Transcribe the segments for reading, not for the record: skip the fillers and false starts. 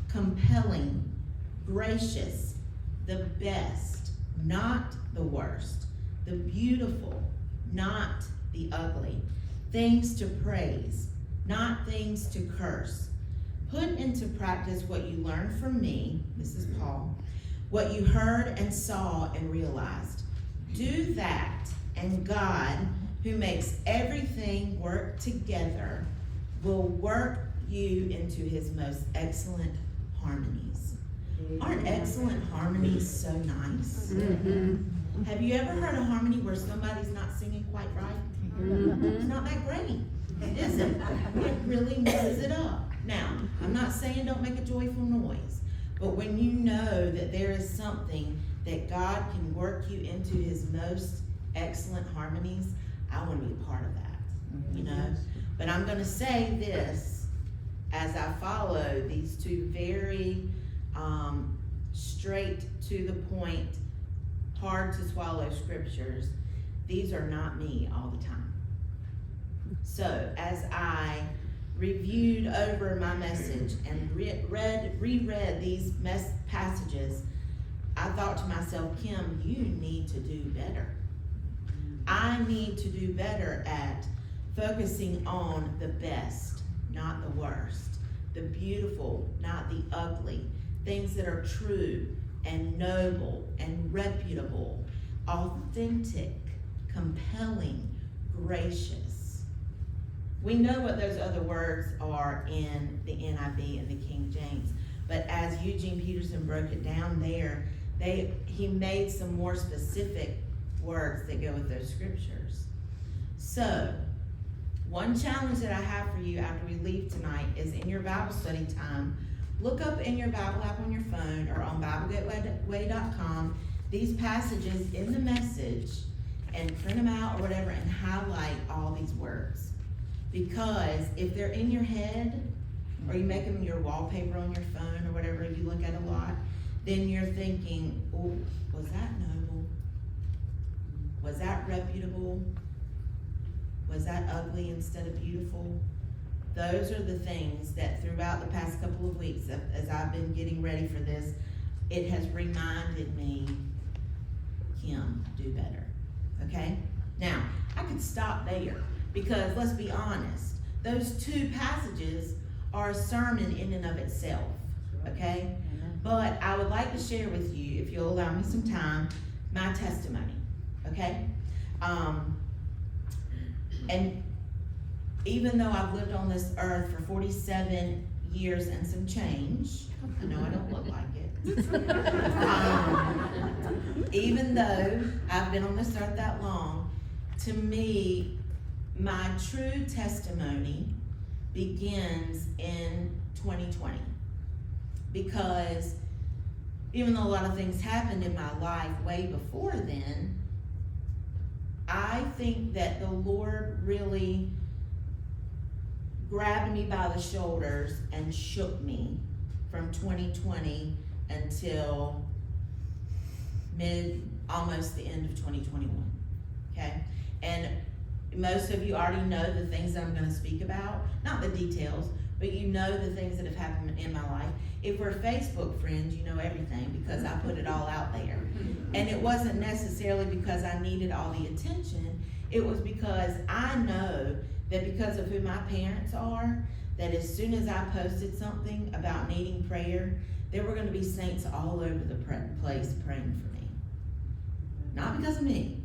compelling, gracious, the best, not the worst, the beautiful, not the ugly, things to praise, not things to curse. Put into practice what you learned from me, this is Paul, what you heard and saw and realized. Do that, and God, who makes everything work together, will work you into his most excellent harmonies. Aren't excellent harmonies so nice? Mm-hmm. Have you ever heard a harmony where somebody's not singing quite right? Mm-hmm. It's not that great, is it? It really messes it up. Now, I'm not saying don't make a joyful noise, but when you know that there is something that God can work you into his most excellent harmonies, I want to be a part of that, you know? But I'm going to say this as I follow these two very straight to the point, hard to swallow scriptures. These are not me all the time. So as I reviewed over my message and reread these passages, I thought to myself, Kim, you need to do better. I need to do better at focusing on the best, not the worst, the beautiful, not the ugly, things that are true and noble and reputable, authentic, compelling, gracious. We know what those other words are in the NIV and the King James, but as Eugene Peterson broke it down there, he made some more specific words that go with those scriptures. So, one challenge that I have for you after we leave tonight is in your Bible study time, look up in your Bible app on your phone or on BibleGateway.com these passages in the message and print them out or whatever and highlight all these words. Because if they're in your head or you make them your wallpaper on your phone or whatever you look at a lot, then you're thinking, oh, was that noble? Was that reputable? Was that ugly instead of beautiful? Those are the things that throughout the past couple of weeks, as I've been getting ready for this, it has reminded me, Kim, do better, okay? Now, I could stop there because let's be honest, those two passages are a sermon in and of itself, okay? But I would like to share with you, if you'll allow me some time, my testimony, okay? And even though I've lived on this earth for 47 years and some change, I know I don't look like it. Even though I've been on this earth that long, to me, my true testimony begins in 2020. Because even though a lot of things happened in my life way before then, I think that the Lord really grabbed me by the shoulders and shook me from 2020 until almost the end of 2021, okay? And most of you already know the things that I'm gonna speak about, not the details, but you know the things that have happened in my life. If we're Facebook friends, you know everything because I put it all out there. And it wasn't necessarily because I needed all the attention, it was because I know that because of who my parents are, that as soon as I posted something about needing prayer, there were gonna be saints all over the place praying for me. Not because of me,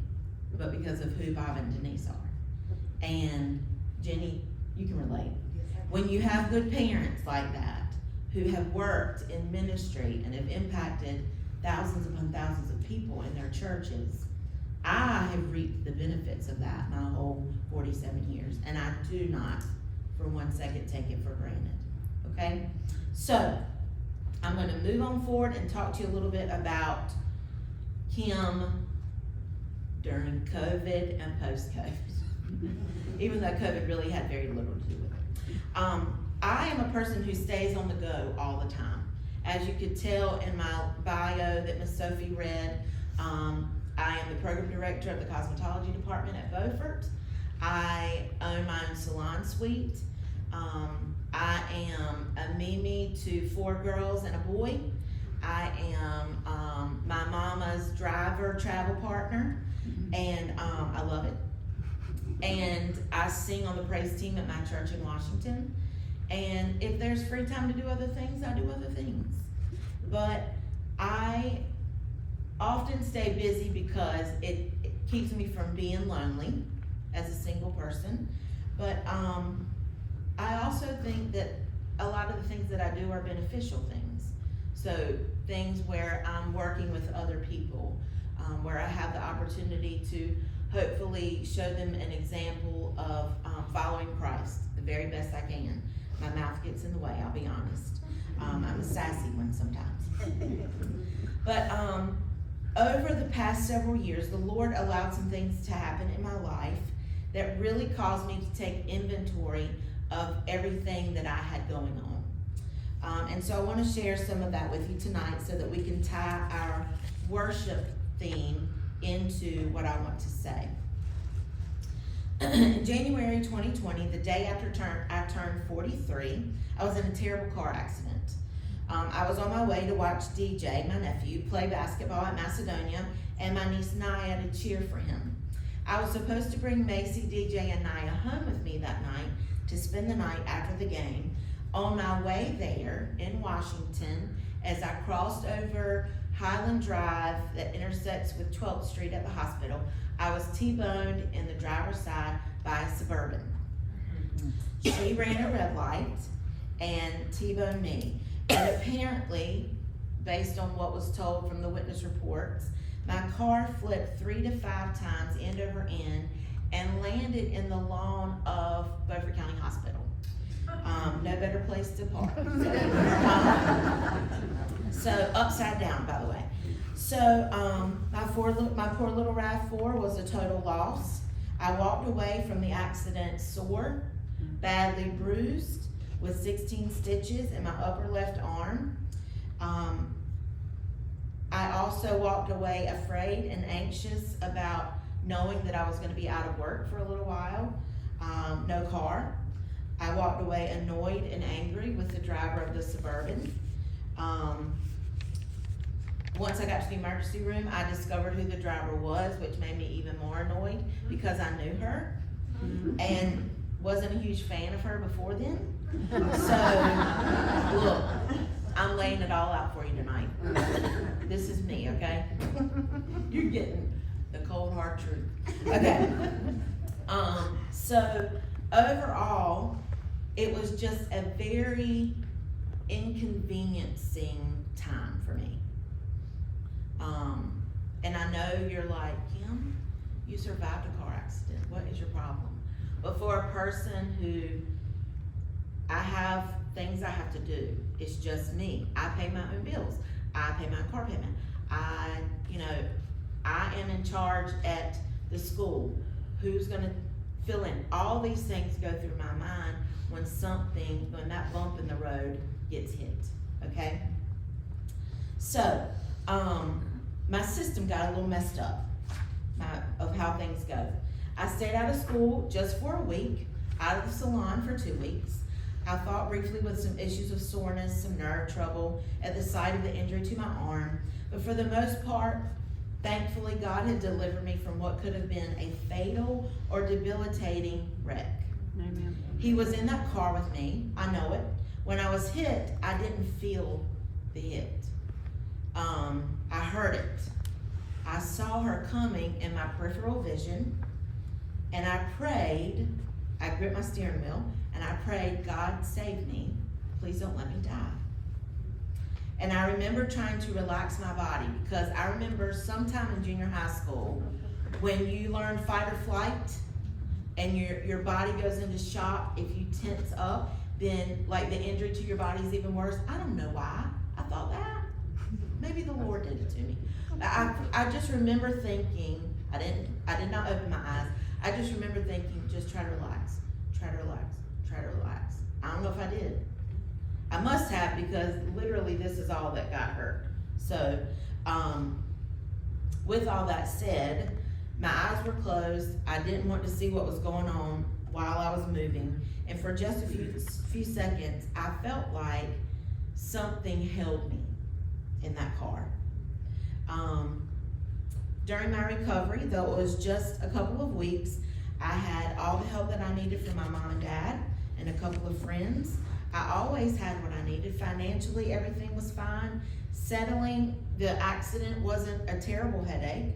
but because of who Bob and Denise are. And Jenny, you can relate. When you have good parents like that, who have worked in ministry and have impacted thousands upon thousands of people in their churches, I have reaped the benefits of that my whole 47 years, and I do not for 1 second take it for granted, okay? So, I'm gonna move on forward and talk to you a little bit about Kim during COVID and post-COVID, even though COVID really had very little to do with it. I am a person who stays on the go all the time. As you could tell in my bio that Miss Sophie read, I am the program director of the cosmetology department at Beaufort. I own my own salon suite. I am a Mimi to 4 girls and a boy. I am my mama's driver travel partner, and I love it. And I sing on the praise team at my church in Washington. And if there's free time to do other things, I do other things. But I often stay busy because it keeps me from being lonely as a single person. But I also think that a lot of the things that I do are beneficial things. So things where I'm working with other people, where I have the opportunity to hopefully show them an example of following Christ the very best I can. My mouth gets in the way, I'll be honest. I'm a sassy one sometimes. But over the past several years, the Lord allowed some things to happen in my life that really caused me to take inventory of everything that I had going on. And so I want to share some of that with you tonight so that we can tie our worship theme into what I want to say. In January 2020, the day after I turned 43, I was in a terrible car accident. I was on my way to watch DJ, my nephew, play basketball at Macedonia, and my niece Naya to cheer for him. I was supposed to bring Macy, DJ, and Naya home with me that night to spend the night after the game. On my way there in Washington, as I crossed over Highland Drive that intersects with 12th Street at the hospital, I was T-boned in the driver's side by a Suburban. She ran a red light and T-boned me. And apparently, based on what was told from the witness reports, my car flipped 3 to 5 times end over end and landed in the lawn of Beaufort County Hospital. No better place to park. So upside down, by the way. So my poor little RAV4 was a total loss. I walked away from the accident sore, badly bruised, with 16 stitches in my upper left arm. I also walked away afraid and anxious about knowing that I was going to be out of work for a little while. No car. I walked away annoyed and angry with the driver of the Suburban. Once I got to the emergency room, I discovered who the driver was, which made me even more annoyed because I knew her and wasn't a huge fan of her before then. So, look, I'm laying it all out for you tonight. This is me, okay? You're getting the cold hard truth. Okay. So overall, it was just a very inconveniencing time for me. And I know you're like, Kim, you survived a car accident. What is your problem? But for a person who, I have things I have to do. It's just me. I pay my own bills. I pay my car payment. I am in charge at the school. Who's gonna fill in? All these things go through my mind when that bump in the road gets hit, okay? So, my system got a little messed up of how things go. I stayed out of school just for a week, out of the salon for 2 weeks. I fought briefly with some issues of soreness, some nerve trouble at the site of the injury to my arm, but for the most part, thankfully, God had delivered me from what could have been a fatal or debilitating wreck. Amen. He was in that car with me, I know it. When I was hit, I didn't feel the hit. I heard it. I saw her coming in my peripheral vision, and I prayed. I gripped my steering wheel, and I prayed, God, save me. Please don't let me die. And I remember trying to relax my body, because I remember sometime in junior high school, when you learn fight or flight, and your body goes into shock, if you tense up, then like the injury to your body is even worse. I don't know why I thought that. Maybe the Lord did it to me. I just remember thinking, I did not open my eyes. I just remember thinking, just try to relax, try to relax, try to relax. I don't know if I did. I must have, because literally this is all that got hurt. So, with all that said, my eyes were closed. I didn't want to see what was going on while I was moving, and for just a few seconds, I felt like something held me in that car. During my recovery, though it was just a couple of weeks, I had all the help that I needed from my mom and dad and a couple of friends. I always had what I needed. Financially, everything was fine. Settling, the accident wasn't a terrible headache.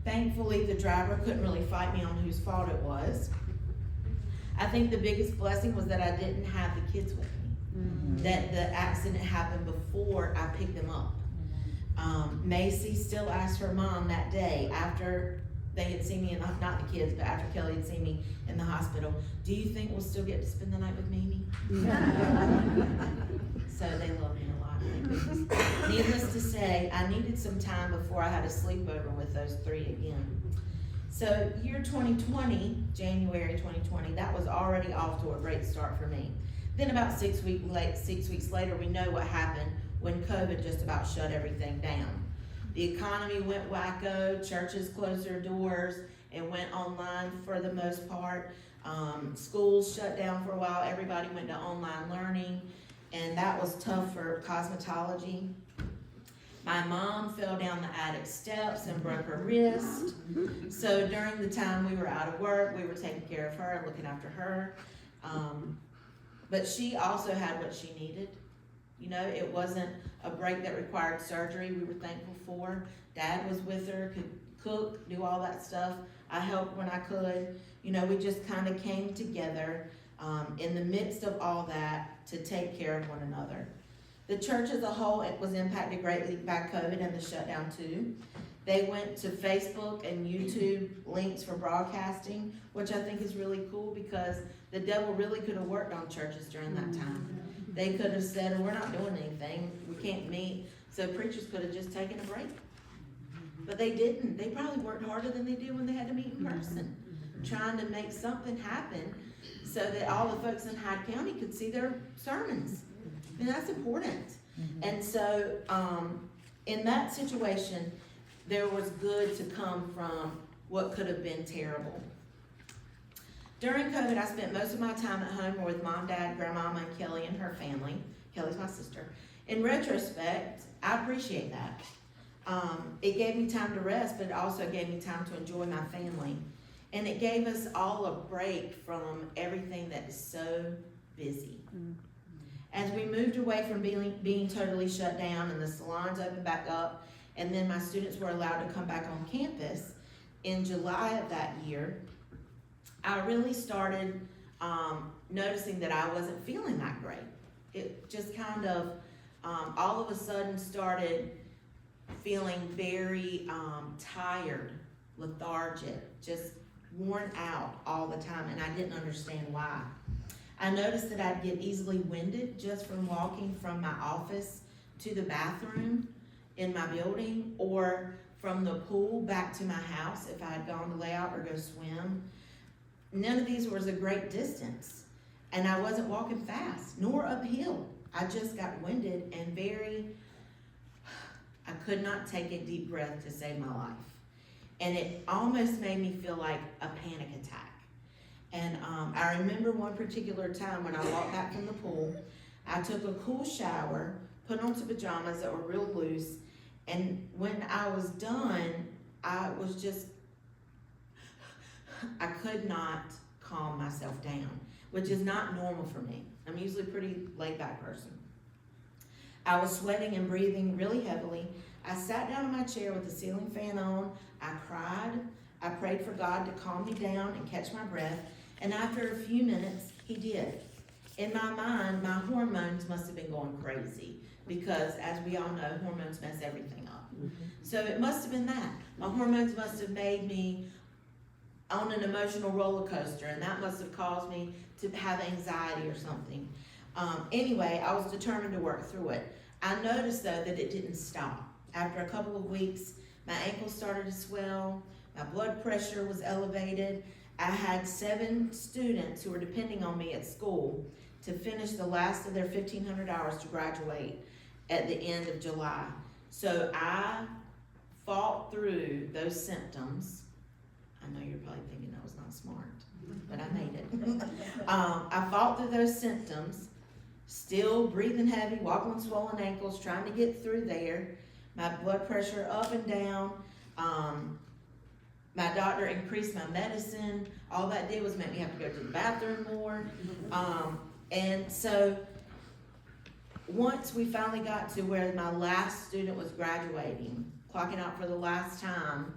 Thankfully, the driver couldn't really fight me on whose fault it was. I think the biggest blessing was that I didn't have the kids with me. That the accident happened before I picked them up. Macy still asked her mom that day after they had seen me, not the kids, but after Kelly had seen me in the hospital, do you think we'll still get to spend the night with Mimi? So they love me a lot. Thank goodness. Needless to say, I needed some time before I had a sleepover with those three again. So year 2020, January 2020, that was already off to a great start for me. Then about 6 weeks later, we know what happened when COVID just about shut everything down. The economy went wacko, churches closed their doors and went online for the most part. Schools shut down for a while, everybody went to online learning, and that was tough for cosmetology. My mom fell down the attic steps and broke her wrist. So during the time we were out of work, we were taking care of her and looking after her. But she also had what she needed. You know, it wasn't a break that required surgery we were thankful for. Dad was with her, could cook, do all that stuff. I helped when I could. You know, we just kind of came together in the midst of all that to take care of one another. The church as a whole, it was impacted greatly by COVID and the shutdown too. They went to Facebook and YouTube links for broadcasting, which I think is really cool because the devil really could have worked on churches during that time. They could have said, we're not doing anything, we can't meet, so preachers could have just taken a break. But they didn't. They probably worked harder than they did when they had to meet in person, trying to make something happen so that all the folks in Hyde County could see their sermons. I mean, that's important. And so in that situation, there was good to come from what could have been terrible. During COVID, I spent most of my time at home with mom, dad, grandmama, and Kelly and her family. Kelly's my sister. In retrospect, I appreciate that. It gave me time to rest, but it also gave me time to enjoy my family. And it gave us all a break from everything that is so busy. As we moved away from being totally shut down and the salons opened back up, and then my students were allowed to come back on campus, in July of that year, I really started noticing that I wasn't feeling that great. It just kind of all of a sudden started feeling very tired, lethargic, just worn out all the time, and I didn't understand why. I noticed that I'd get easily winded just from walking from my office to the bathroom in my building, or from the pool back to my house if I had gone to lay out or go swim. None of these was a great distance, and I wasn't walking fast, nor uphill. I just got winded and I could not take a deep breath to save my life. And it almost made me feel like a panic attack. And I remember one particular time when I walked back from the pool, I took a cool shower, put on some pajamas that were real loose, and when I was done, I could not calm myself down, which is not normal for me. I'm usually a pretty laid back person. I was sweating and breathing really heavily. I sat down in my chair with the ceiling fan on. I cried. I prayed for God to calm me down and catch my breath. And after a few minutes, he did. In my mind, my hormones must have been going crazy because, as we all know, hormones mess everything up. So it must have been that. My hormones must have made me on an emotional roller coaster, and that must have caused me to have anxiety or something. Anyway, I was determined to work through it. I noticed, though, that it didn't stop. After a couple of weeks, my ankles started to swell, my blood pressure was elevated. I had 7 students who were depending on me at school to finish the last of their 1,500 hours to graduate at the end of July. So I fought through those symptoms. I know you're probably thinking that was not smart. but I made it. I fought through those symptoms, still breathing heavy, walking with swollen ankles, trying to get through there. My blood pressure up and down. My doctor increased my medicine. All that did was make me have to go to the bathroom more. And so once we finally got to where my last student was graduating, clocking out for the last time,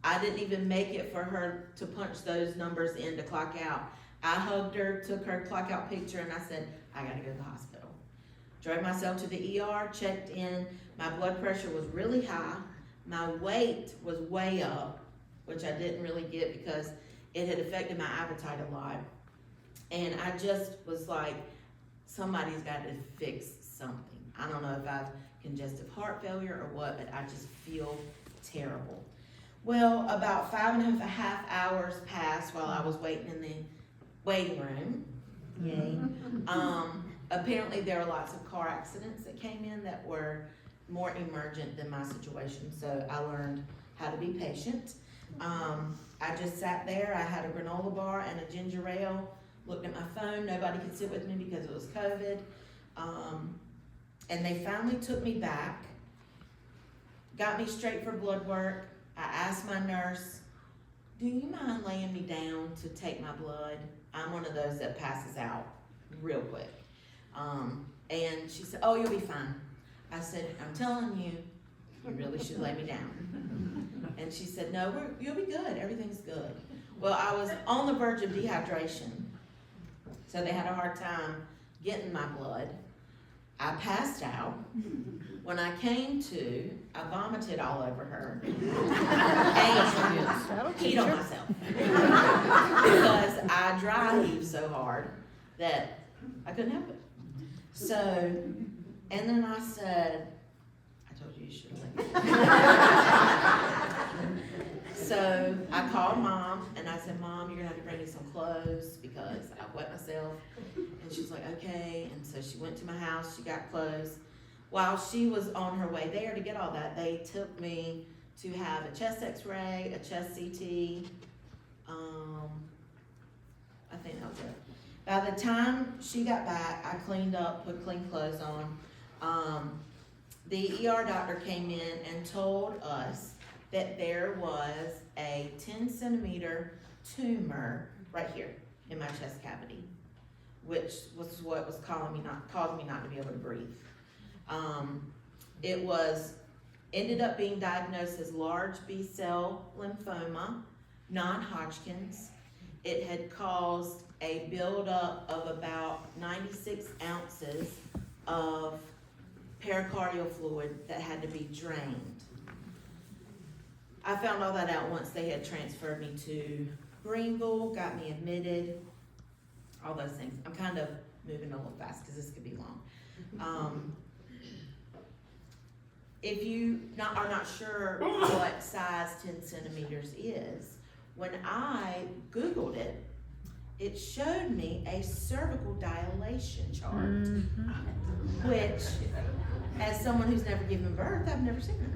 I didn't even make it for her to punch those numbers in to clock out. I hugged her, took her clock out picture, and I said, I gotta go to the hospital. Drove myself to the ER, checked in. My blood pressure was really high. My weight was way up, which I didn't really get because it had affected my appetite a lot. And I just was like, somebody's got to fix something. I don't know if I have congestive heart failure or what, but I just feel terrible. Well, about 5.5 hours passed while I was waiting in the waiting room. Yay. Apparently there were lots of car accidents that came in that were more emergent than my situation, so I learned how to be patient. I just sat there, I had a granola bar and a ginger ale, looked at my phone, nobody could sit with me because it was COVID. And they finally took me back, got me straight for blood work. I asked my nurse, do you mind laying me down to take my blood? I'm one of those that passes out real quick. And she said, oh, you'll be fine. I said, I'm telling you, you really should lay me down. And she said, no, you'll be good, everything's good. Well, I was on the verge of dehydration, so they had a hard time getting my blood. I passed out. When I came to, I vomited all over her and peed on myself because I dry heaved so hard that I couldn't help it. So, and then I said, I told you you should have let me. So I called Mom and I said, Mom, you're gonna have to bring me some clothes because I wet myself. And she's like, okay. And so she went to my house, she got clothes. While she was on her way there to get all that, they took me to have a chest x-ray, a chest CT. I think that was it. By the time she got back, I cleaned up, put clean clothes on. The ER doctor came in and told us that there was a 10 centimeter tumor right here in my chest cavity, which was what was causing me not to be able to breathe. It ended up being diagnosed as large B-cell lymphoma, non-Hodgkin's. It had caused a buildup of about 96 ounces of pericardial fluid that had to be drained. I found all that out once they had transferred me to Greenville, got me admitted, all those things. I'm kind of moving a little fast because this could be long. If you are not sure what size 10 centimeters is, when I Googled it, it showed me a cervical dilation chart, which, as someone who's never given birth, I've never seen it.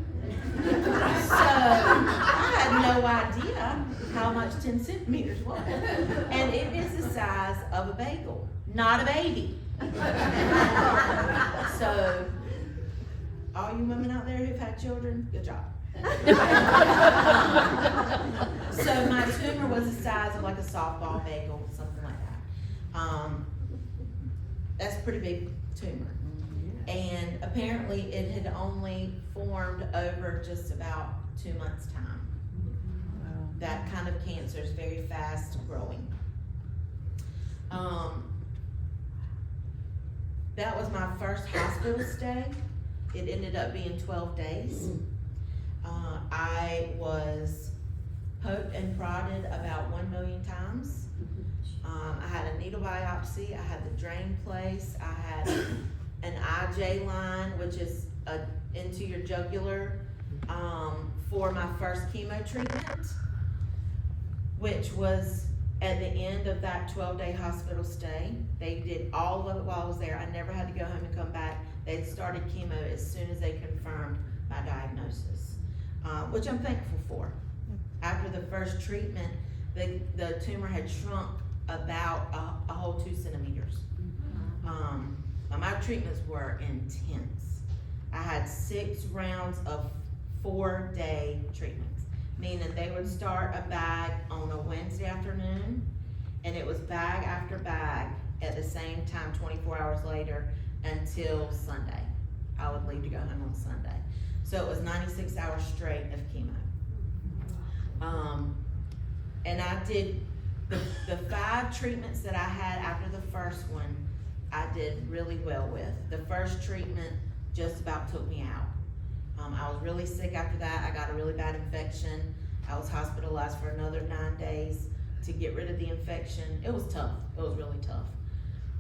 So I had no idea how much 10 centimeters was. And it is the size of a bagel, not a baby. So, all you women out there who've had children, good job. So my tumor was the size of like a softball bagel, something like that. That's a pretty big tumor. And apparently it had only formed over just about 2 months' time. That kind of cancer is very fast growing. That was my first hospital stay. It ended up being 12 days. I was poked and prodded about 1 million times. I had a needle biopsy, I had the drain place, I had an IJ line, which is into your jugular, for my first chemo treatment, which was at the end of that 12-day hospital stay. They did all of it while I was there. I never had to go home and come back. They started chemo as soon as they confirmed my diagnosis, which I'm thankful for. After the first treatment, The tumor had shrunk about a whole 2 centimeters. My treatments were intense. I had 6 rounds of 4-day treatments, meaning they would start a bag on a Wednesday afternoon, and it was bag after bag at the same time 24 hours later until Sunday. I would leave to go home on Sunday. So it was 96 hours straight of chemo. And I did the 5 treatments that I had after the first one, I did really well with. The first treatment just about took me out. I was really sick after that. I got a really bad infection. I was hospitalized for another 9 days to get rid of the infection. It was tough. It was really tough.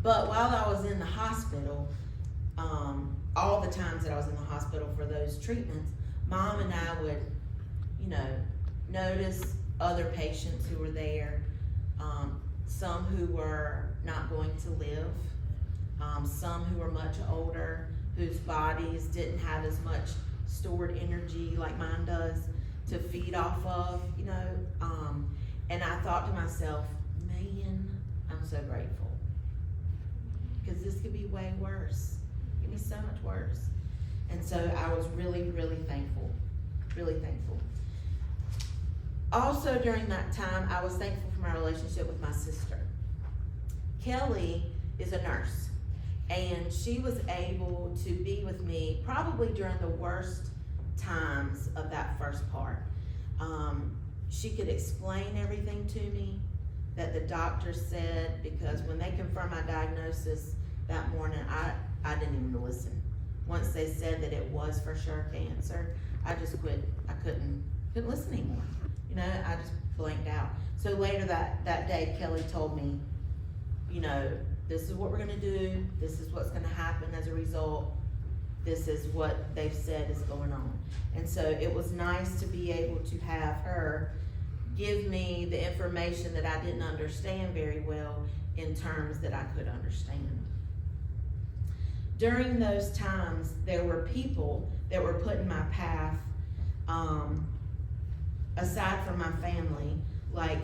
But while I was in the hospital, all the times that I was in the hospital for those treatments, Mom and I would, notice other patients who were there, some who were not going to live, some who were much older, whose bodies didn't have as much stored energy like mine does to feed off of, and I thought to myself, man, I'm so grateful, because this could be way worse. It could be so much worse. And so I was really, really thankful, really thankful. Also during that time, I was thankful for my relationship with my sister. Kelly is a nurse, and she was able to be with me probably during the worst times of that first part. She could explain everything to me that the doctor said, because when they confirmed my diagnosis that morning, I didn't even listen. Once they said that it was for sure cancer, I just quit. I couldn't listen anymore. I just blanked out. So later that day, Kelly told me, this is what we're gonna do. This is what's gonna happen as a result. This is what they've said is going on. And so it was nice to be able to have her give me the information that I didn't understand very well in terms that I could understand. During those times, there were people that were put in my path, aside from my family, like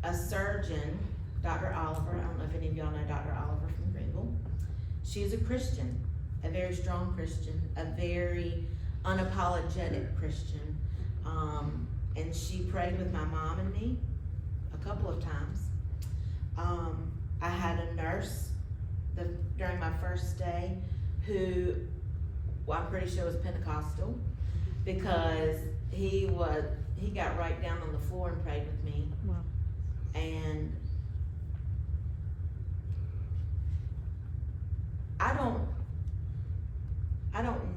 a surgeon, Dr. Oliver. I don't know if any of y'all know Dr. Oliver from Greenville. She's a Christian, a very strong Christian, a very unapologetic Christian. And she prayed with my mom and me a couple of times. I had a nurse during my first day who, I'm pretty sure was Pentecostal, because he got right down on the floor and prayed with me. Wow. And I don't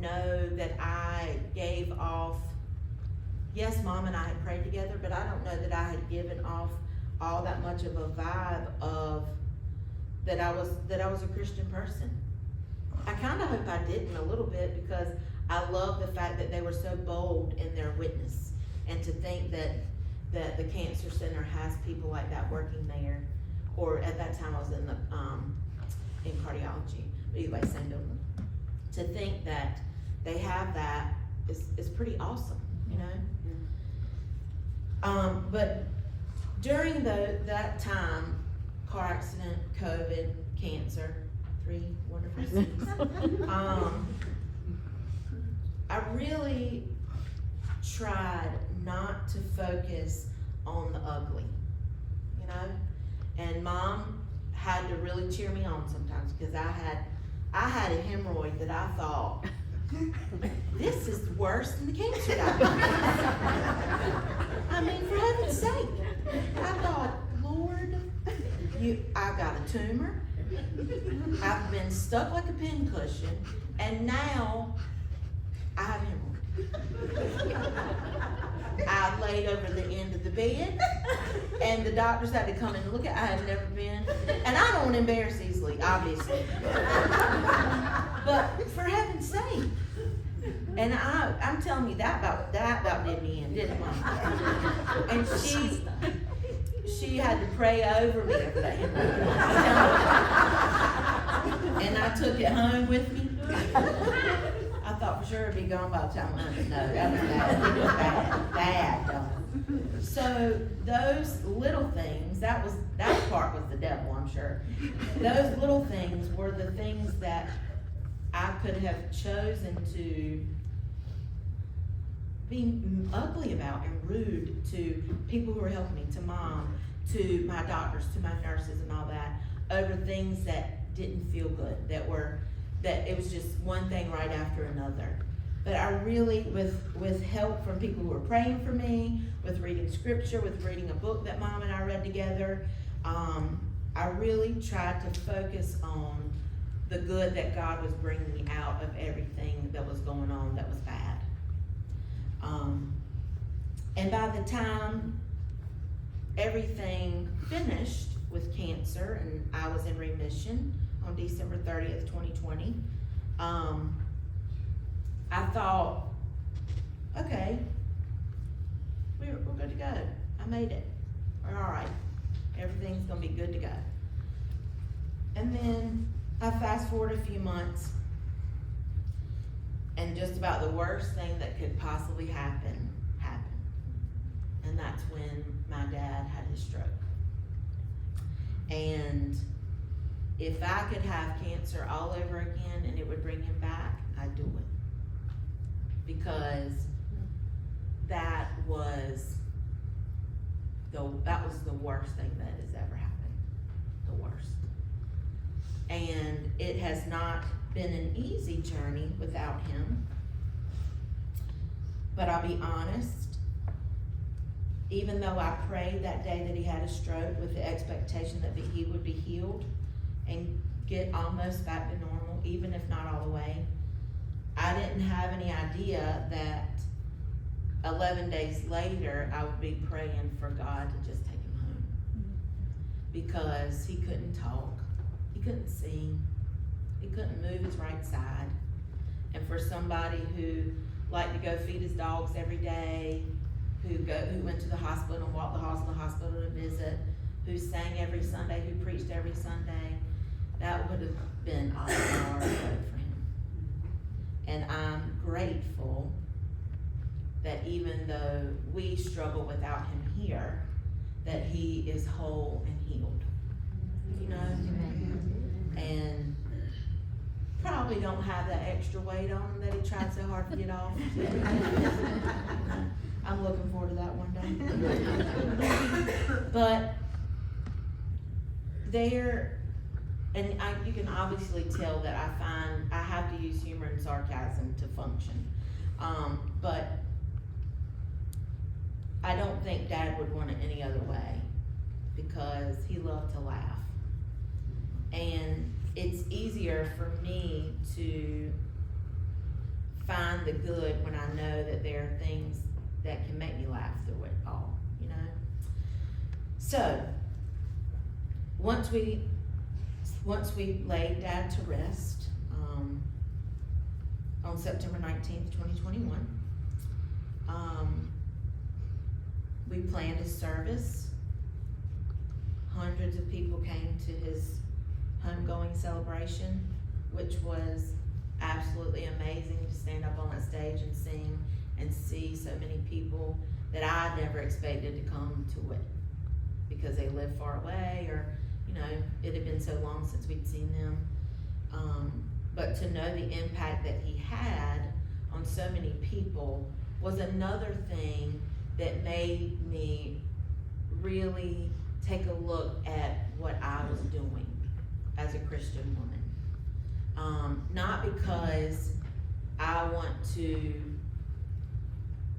know that I gave off, yes, Mom and I had prayed together, but I don't know that I had given off all that much of a vibe of that I was a Christian person. I kind of hope I didn't a little bit, because I love the fact that they were so bold in their witness, and to think that the cancer center has people like that working there, or at that time I was in cardiology, but anyway, same building. To think that they have that is pretty awesome, But during that time, car accident, COVID, cancer, 3 wonderful things. I really tried not to focus on the ugly, and Mom had to really cheer me on sometimes, because I had a hemorrhoid that I thought, this is worse than the cancer diagnosis. I mean, for heaven's sake. I thought, Lord, I got a tumor. I've been stuck like a pincushion, and now I have hemorrhoid. I laid over the end of the bed, and the doctors had to come and look at. I had never been, and I don't embarrass easily, obviously. But for heaven's sake, and I'm telling you, that about did me in, didn't it? And she had to pray over me after that hemorrhoid. And I took it home with me. I thought for sure it'd be gone by the time I no, that was bad. It was bad, y'all. So those little things, that part was the devil, I'm sure. Those little things were the things that I could have chosen to be ugly about and rude to people who were helping me, to mom, to my doctors, to my nurses and all that, over things that didn't feel good, that it was just one thing right after another. But I really, with help from people who were praying for me, with reading scripture, with reading a book that mom and I read together, I really tried to focus on the good that God was bringing out of everything that was going on that was bad. And by the time everything finished with cancer and I was in remission on December 30th, 2020, I thought, okay, we're good to go. I made it. We're all right. Everything's gonna be good to go. And then I fast forward a few months, and just about the worst thing that could possibly happen happened. And that's when my dad had his stroke. And if I could have cancer all over again and it would bring him back, I'd do it. Because that was the worst thing that has ever happened. The worst. And it has not been an easy journey without him. But I'll be honest, even though I prayed that day that he had a stroke with the expectation that he would be healed and get almost back to normal, even if not all the way, I didn't have any idea that 11 days later I would be praying for God to just take him home. Because he couldn't talk, he couldn't sing, he couldn't move his right side. And for somebody who liked to go feed his dogs every day, who went to the hospital and walked the halls of the hospital to visit, who sang every Sunday, who preached every Sunday, that would have been a hard road for him. And I'm grateful that even though we struggle without him here, that he is whole and healed. You know? And probably don't have that extra weight on him that he tried so hard to get off. I'm looking forward to that one day. But you can obviously tell that I have to use humor and sarcasm to function. But I don't think Dad would want it any other way, because he loved to laugh. And it's easier for me to find the good when I know that there are things that can make me laugh through it all, you know? So, once we laid Dad to rest, on September 19th, 2021, we planned a service. Hundreds of people came to his homegoing celebration, which was absolutely amazing to stand up on that stage and sing and see so many people that I never expected to come to it, because they live far away, or it had been so long since we'd seen them. But to know the impact that he had on so many people was another thing that made me really take a look at what I was doing as a Christian woman. Not because I want to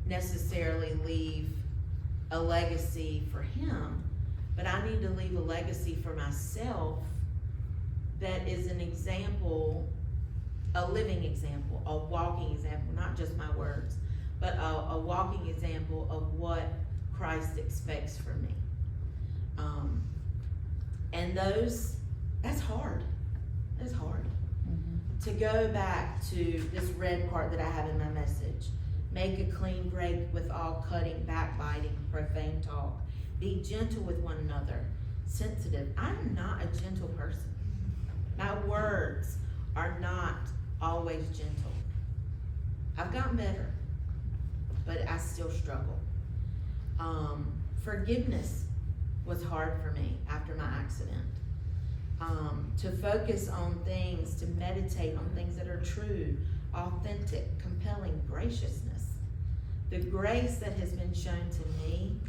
necessarily leave a legacy for him, but I need to leave a legacy for myself that is an example, a living example, a walking example, not just my words, but a walking example of what Christ expects from me. And that's hard. That's hard. Mm-hmm. To go back to this red part that I have in my message: make a clean break with all cutting, backbiting, profane talk. Be gentle with one another, sensitive. I'm not a gentle person. My words are not always gentle. I've gotten better, but I still struggle. Forgiveness was hard for me after my accident. To focus on things, to meditate on things that are true, authentic, compelling, graciousness. The grace that has been shown to me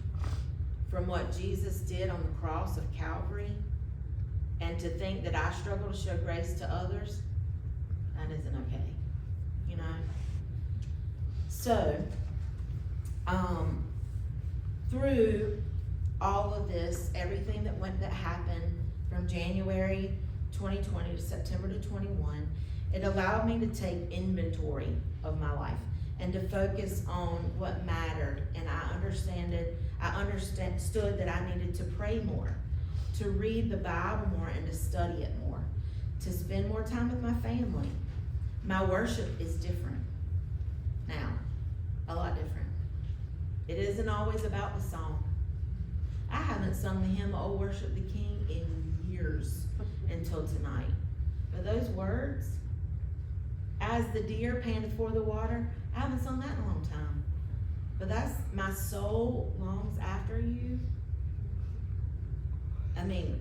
from what Jesus did on the cross of Calvary, and to think that I struggle to show grace to others, that isn't okay, you know? So, through all of this, everything that happened from January 2020 to September to 21, it allowed me to take inventory of my life and to focus on what mattered. And I understood that I needed to pray more, to read the Bible more, and to study it more, to spend more time with my family. My worship is different now, a lot different. It isn't always about the song. I haven't sung the hymn, "Oh Worship the King," in years until tonight. But those words, "As the deer panteth for the water," I haven't sung that in a long time. But that's, my soul longs after you. I mean,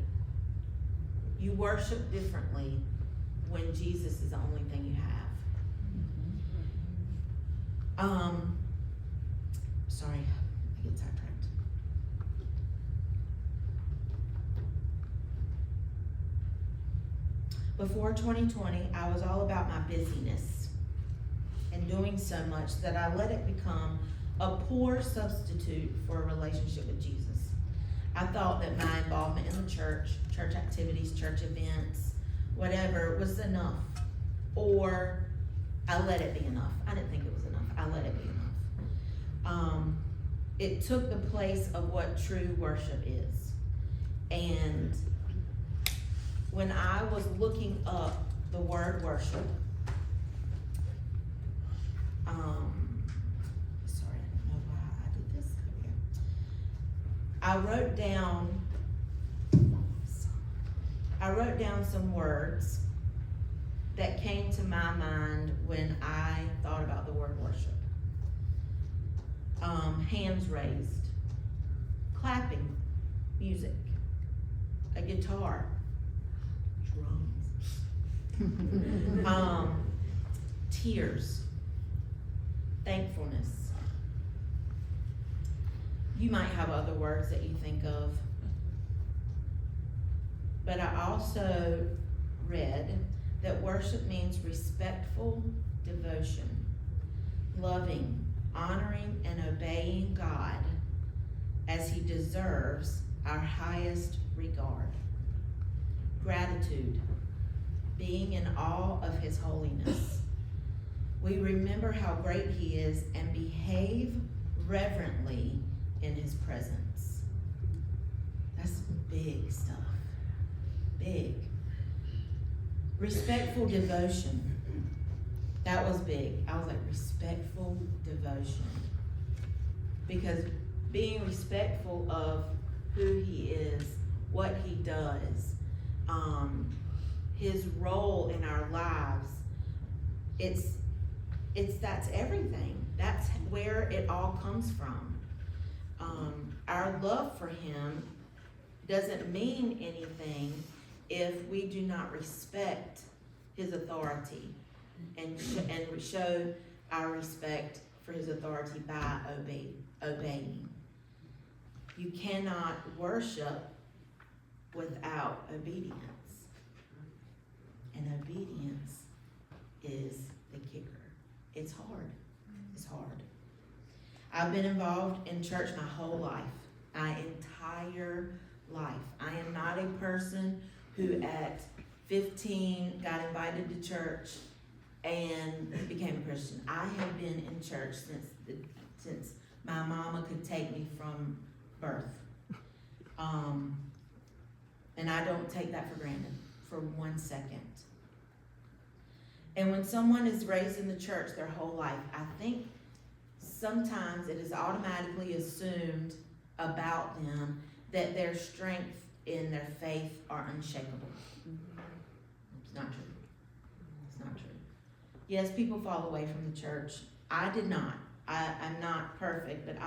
you worship differently when Jesus is the only thing you have. Sorry, I get sidetracked. Before 2020, I was all about my busyness and doing so much that I let it become a poor substitute for a relationship with Jesus. I thought that my involvement in the church activities, church events, whatever, was enough. Or I let it be enough. I didn't think it was enough. I let it be enough. It took the place of what true worship is. And when I was looking up the word worship, sorry, I don't know why I did this. Here. I wrote down some words that came to my mind when I thought about the word worship. Hands raised, clapping, music, a guitar, drums, tears, thankfulness. You might have other words that you think of, but I also read that worship means respectful devotion, loving, honoring, and obeying God as He deserves our highest regard. Gratitude, being in awe of His holiness. We remember how great He is and behave reverently in His presence. That's big stuff. Big. Respectful devotion. That was big. I was like, respectful devotion. Because being respectful of who He is, what He does, His role in our lives, that's everything. That's where it all comes from. Our love for Him doesn't mean anything if we do not respect His authority and show our respect for His authority by obeying. You cannot worship without obedience. And obedience is the kicker. It's hard. It's hard. I've been involved in church my whole life, my entire life. I am not a person who at 15 got invited to church and became a Christian. I have been in church since my mama could take me from birth. And I don't take that for granted for 1 second. And when someone is raised in the church their whole life, I think sometimes it is automatically assumed about them that their strength in their faith are unshakable. It's not true. It's not true. Yes, people fall away from the church. I did not. I'm not perfect, but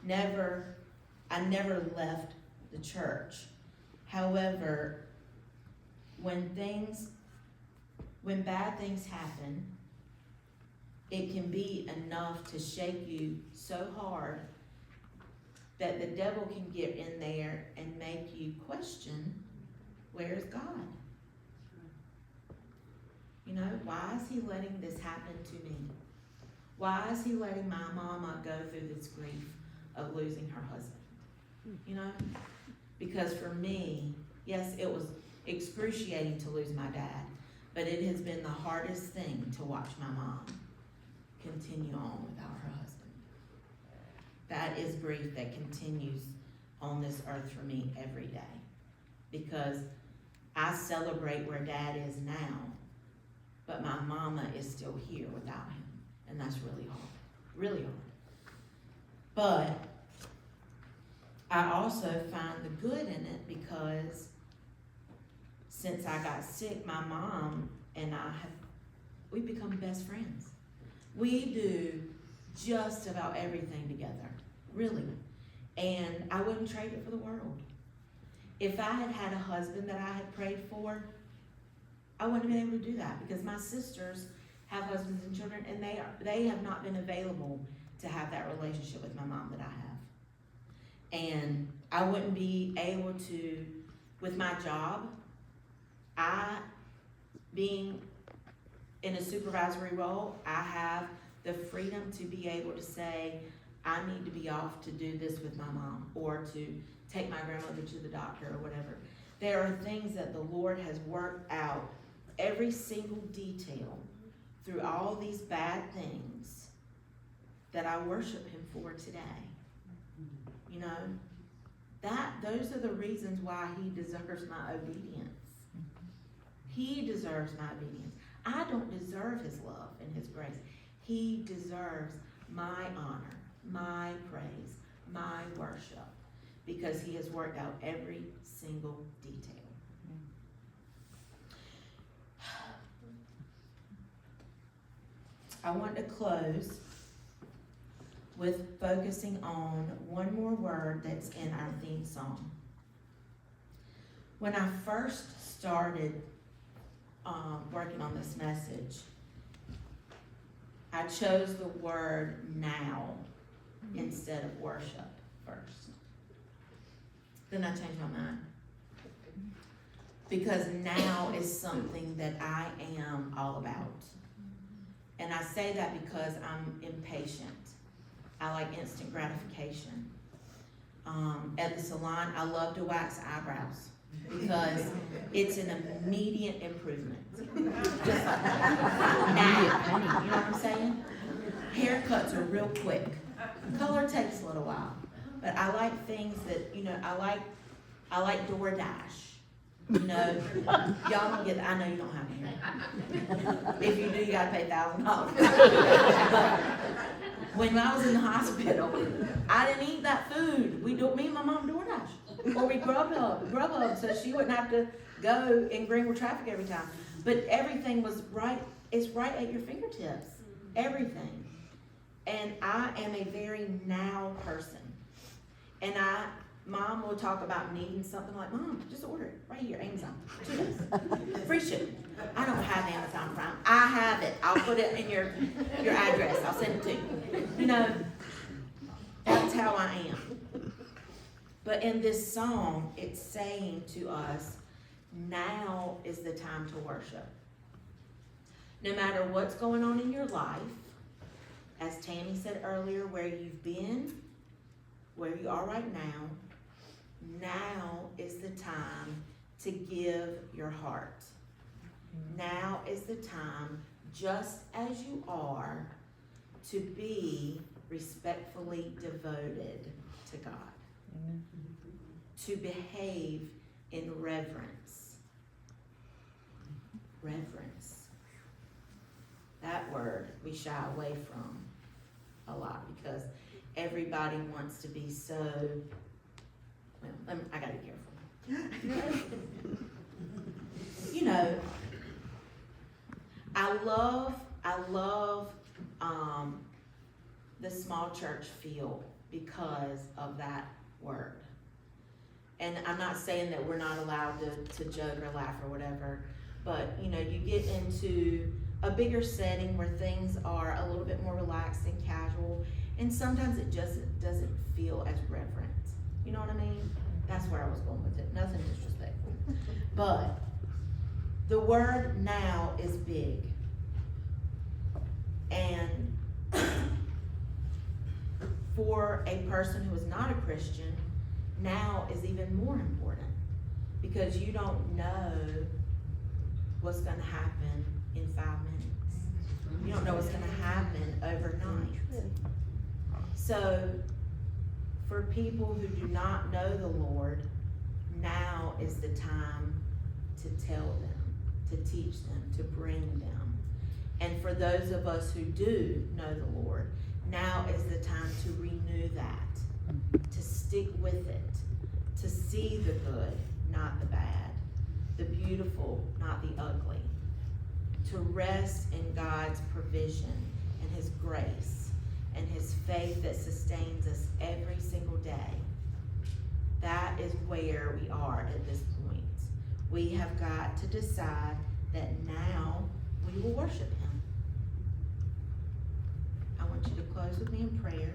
I never left the church. However, when bad things happen, it can be enough to shake you so hard that the devil can get in there and make you question, where's God? You know, why is he letting this happen to me? Why is he letting my mama go through this grief of losing her husband? You know? Because for me, yes, it was excruciating to lose my dad, but it has been the hardest thing to watch my mom continue on without her husband. That is grief that continues on this earth for me every day. Because I celebrate where dad is now, but my mama is still here without him. And that's really hard. Really hard. But I also find the good in it because since I got sick, my mom and we've become best friends. We do just about everything together, really. And I wouldn't trade it for the world. If I had had a husband that I had prayed for, I wouldn't have been able to do that because my sisters have husbands and children, and they have not been available to have that relationship with my mom that I have. And I wouldn't be able to, with my job, being in a supervisory role, I have the freedom to be able to say, I need to be off to do this with my mom, or to take my grandmother to the doctor, or whatever. There are things that the Lord has worked out, every single detail, through all these bad things, that I worship him for today. You know, those are the reasons why he deserves my obedience. He deserves my obedience. I don't deserve his love and his grace. He deserves my honor, my praise, my worship, because he has worked out every single detail. I want to close with focusing on one more word that's in our theme song. When I first started working on this message, I chose the word now instead of worship first. Then I changed my mind. Because now is something that I am all about. And I say that because I'm impatient. I like instant gratification. At the salon, I love to wax eyebrows because it's an immediate improvement. Just like now, you know what I'm saying? Haircuts are real quick. Color takes a little while. But I like things that, you know, I like DoorDash. You know, y'all don't get that. I know you don't have hair. If you do, you gotta pay $1,000. But when I was in the hospital, I didn't eat that food. Me and my mom DoorDash. Or we Grubhub, so she wouldn't have to go in Greenville traffic every time. But everything was right, it's right at your fingertips. Everything. And I am a very now person. And Mom will talk about needing something, like, Mom, just order it right here, Amazon, 2 days, free shipping. I don't have Amazon Prime. I have it. I'll put it in your address. I'll send it to you. You know, that's how I am. But in this song, it's saying to us, now is the time to worship. No matter what's going on in your life, as Tammy said earlier, where you've been, where you are right now is the time to give your heart. Now is the time, just as you are, to be respectfully devoted to God. To behave in reverence. Reverence. That word we shy away from a lot because everybody wants to be so, well, I gotta be careful. You know, I love the small church feel because of that word. And I'm not saying that we're not allowed to joke or laugh or whatever, but you get into a bigger setting where things are a little bit more relaxed and casual, and sometimes it just doesn't feel as reverent. You know what I mean? That's where I was going with it. Nothing disrespectful. But the word now is big. And for a person who is not a Christian, now is even more important, because you don't know what's going to happen in 5 minutes. You don't know what's going to happen overnight. So for people who do not know the Lord, now is the time to tell them, to teach them, to bring them. And for those of us who do know the Lord, now is the time to renew that, to stick with it, to see the good, not the bad, the beautiful, not the ugly, to rest in God's provision and His grace and His faith that sustains us every single day. That is where we are at this point. We have got to decide that now we will worship Him. I want you to close with me in prayer.